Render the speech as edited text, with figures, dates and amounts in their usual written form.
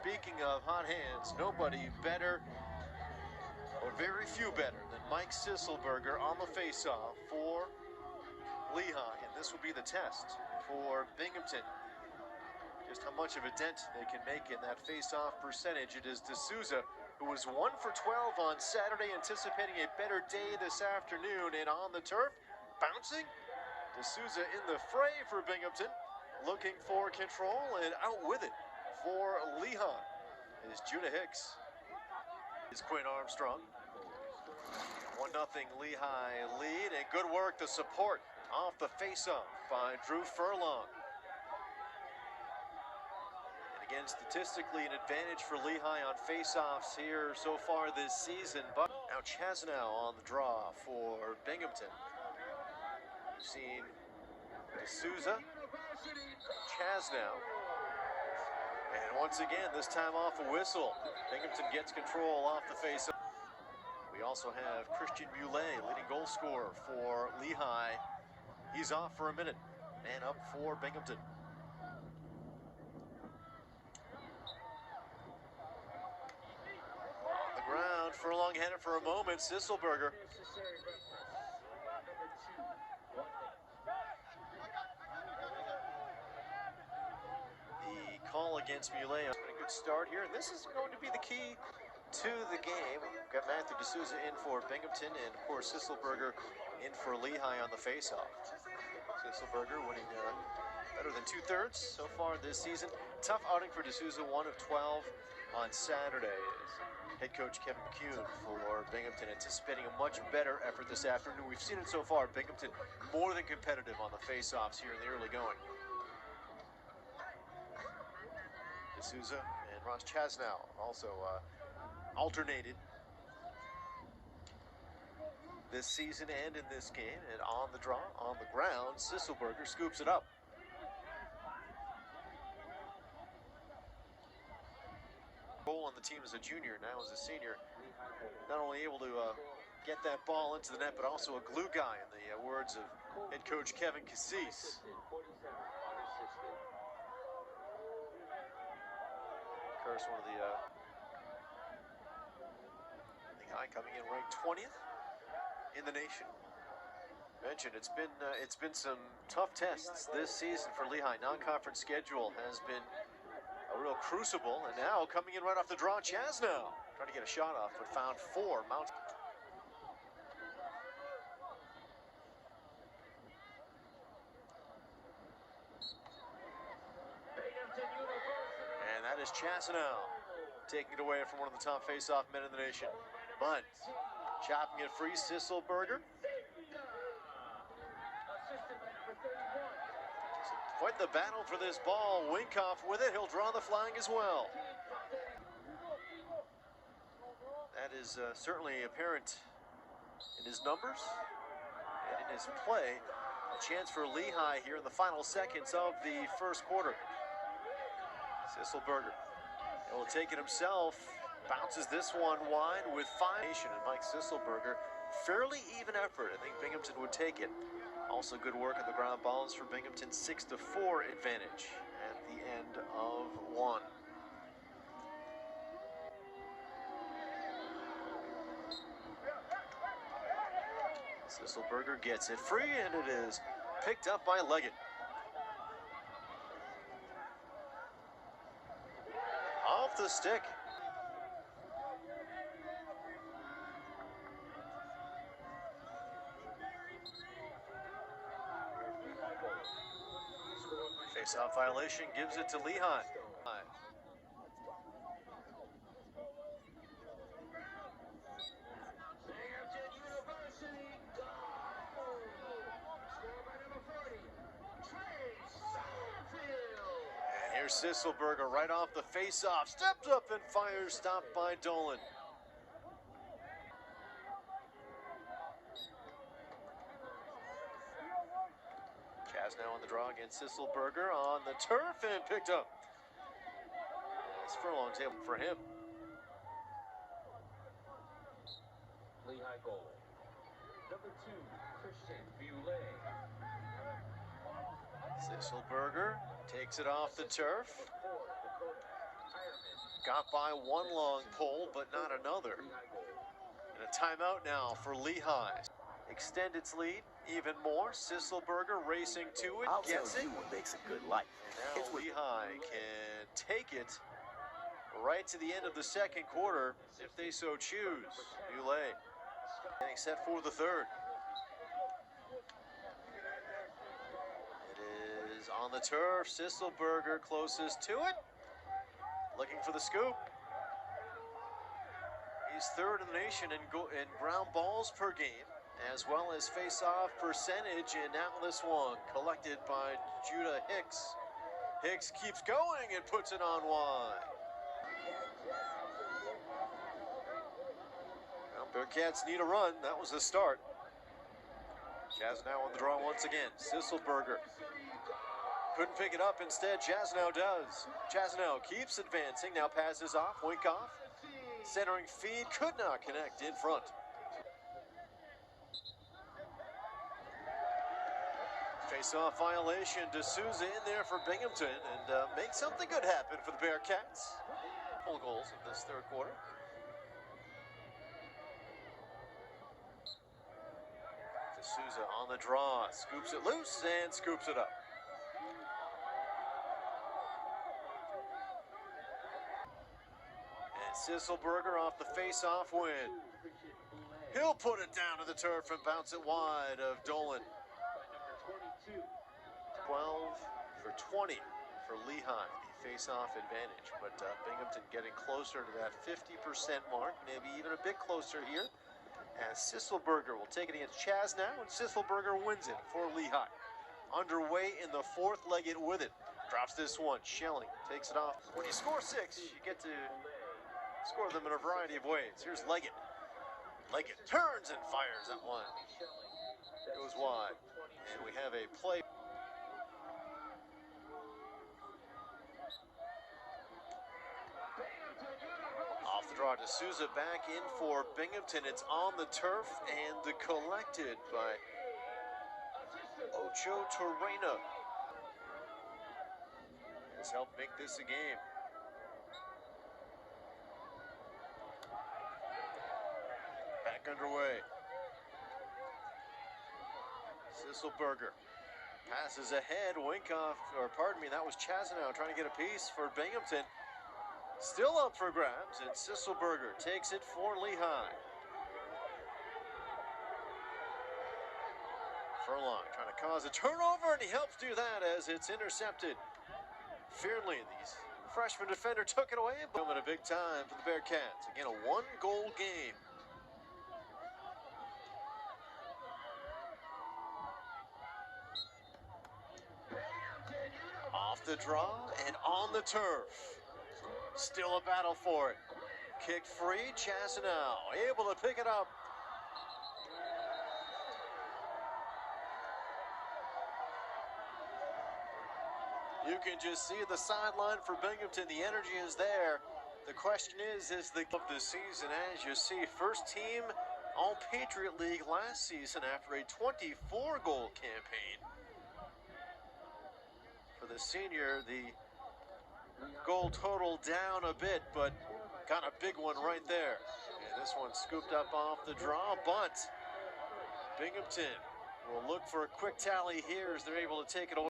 speaking of hot hands, nobody better, or very few better, than Mike Sisselberger on the faceoff for Lehigh. And this will be the test for Binghamton. Just how much of a dent they can make in that faceoff percentage. It is D'Souza, who was 1 for 12 on Saturday, anticipating a better day this afternoon. And on the turf, bouncing, D'Souza in the fray for Binghamton, looking for control, and out with it for Lehigh is Judah Hicks. Is Quinn Armstrong. 1-0 Lehigh lead, and good work, the support off the faceoff by Drew Furlong. And again, statistically an advantage for Lehigh on faceoffs here so far this season. But now Chazanow on the draw for Binghamton. We've seen D'Souza, Chazanow, and once again, this time off a whistle. Binghamton gets control off the faceoff. We also have Christian Muley, leading goal scorer for Lehigh. He's off for a minute. Man up for Binghamton. On the ground, Furlong had it for a moment. Sisselberger. The call against Muley. A good start here, and this is going to be the key to the game. We've got Matthew D'Souza in for Binghamton, and of course Sisselberger in for Lehigh on the faceoff. Sisselberger winning better than 2/3 so far this season. Tough outing for D'Souza, 1 of 12 on Saturday. Head coach Kevin McCune for Binghamton anticipating a much better effort this afternoon. We've seen it so far. Binghamton more than competitive on the faceoffs here in the early going. D'Souza and Ross Chazanow also alternated this season and in this game. And on the draw, on the ground, Sisselberger scoops it up. Goal on the team as a junior, now as a senior. Not only able to get that ball into the net, but also a glue guy, in the words of head coach Kevin Cassis. Of course, one of the Lehigh coming in ranked 20th in the nation. Mentioned it's been some tough tests this season for Lehigh. Non-conference schedule has been a real crucible, and now coming in right off the draw, Chazanow trying to get a shot off, but found 4. Mount. And that is Chazanow taking it away from one of the top face-off men in the nation. But chopping it free, Sisselberger. Quite the battle for this ball. Winkoff with it. He'll draw the flag as well. That is certainly apparent in his numbers and in his play. A chance for Lehigh here in the final seconds of the first quarter. Sisselberger will take it himself. Bounces this one wide with 5. And Mike Sisselberger, fairly even effort. I think Binghamton would take it. Also good work on the ground balls for Binghamton. 6-4 advantage at the end of 1. Sisselberger gets it free, and it is picked up by Leggett. Off the stick. Face-off violation gives it to Lehigh. And here's Sisselberger right off the face-off. Steps up and fires, stopped by Dolan. Chazanow on the draw against Sisselberger on the turf and picked up. It's Furlong's table for him. Lehigh goal. Number 2, Christian Muley. Sisselberger takes it off the turf. got by one long pole, but not another. And a timeout now for Lehigh. Extend its lead even more. Sisselberger racing to it, I'll gets tell it. you what makes a good life. And now Lehigh can take it right to the end of the second quarter if they so choose. Boulay getting set for the third. It is on the turf. Sisselberger closest to it. Looking for the scoop. He's third in the nation in ground balls per game, as well as face-off percentage. And now this one collected by Judah Hicks. Hicks keeps going and puts it on wide. Well, Bearcats need a run. That was the start. Chazanow on the draw once again. Sisselberger couldn't pick it up. Instead, Chazanow does. Chazanow keeps advancing. Now passes off. Wink off. Centering feed could not connect in front. Face-off violation. D'Souza in there for Binghamton and make something good happen for the Bearcats. Full goals in this third quarter. D'Souza on the draw. Scoops it loose and scoops it up. Sisselberger off the face-off win. He'll put it down to the turf and bounce it wide of Dolan. 12 for 20 for Lehigh, the face-off advantage. But Binghamton getting closer to that 50% mark, maybe even a bit closer here. As Sisselberger will take it against Chazanow, and Sisselberger wins it for Lehigh. Underway in the fourth, Leggett with it. Drops this one. Schelling takes it off. When you score 6, you get to score them in a variety of ways. Here's Leggett. Leggett turns and fires that one. Goes wide. And we have a play. Off the draw, D'Souza back in for Binghamton. It's on the turf and collected by Ocho Torreira. Has helped make this a game. Back underway. Sisselberger passes ahead. Winkoff, or pardon me, that was Chazanow trying to get a piece for Binghamton. Still up for grabs, and Sisselberger takes it for Lehigh. Furlong trying to cause a turnover, and he helps do that as it's intercepted. Fearnley, the freshman defender, took it away, but at a big time for the Bearcats. Again, a one-goal game. Off the draw and on the turf. Still a battle for it. Kicked free, Chazanow able to pick it up. You can just see the sideline for Binghamton. The energy is there. The question is the of the season, as you see, first team All-Patriot League last season after a 24-goal campaign. For the senior, the goal total down a bit, but got a big one right there. And this one scooped up off the draw, but Binghamton will look for a quick tally here as they're able to take it away.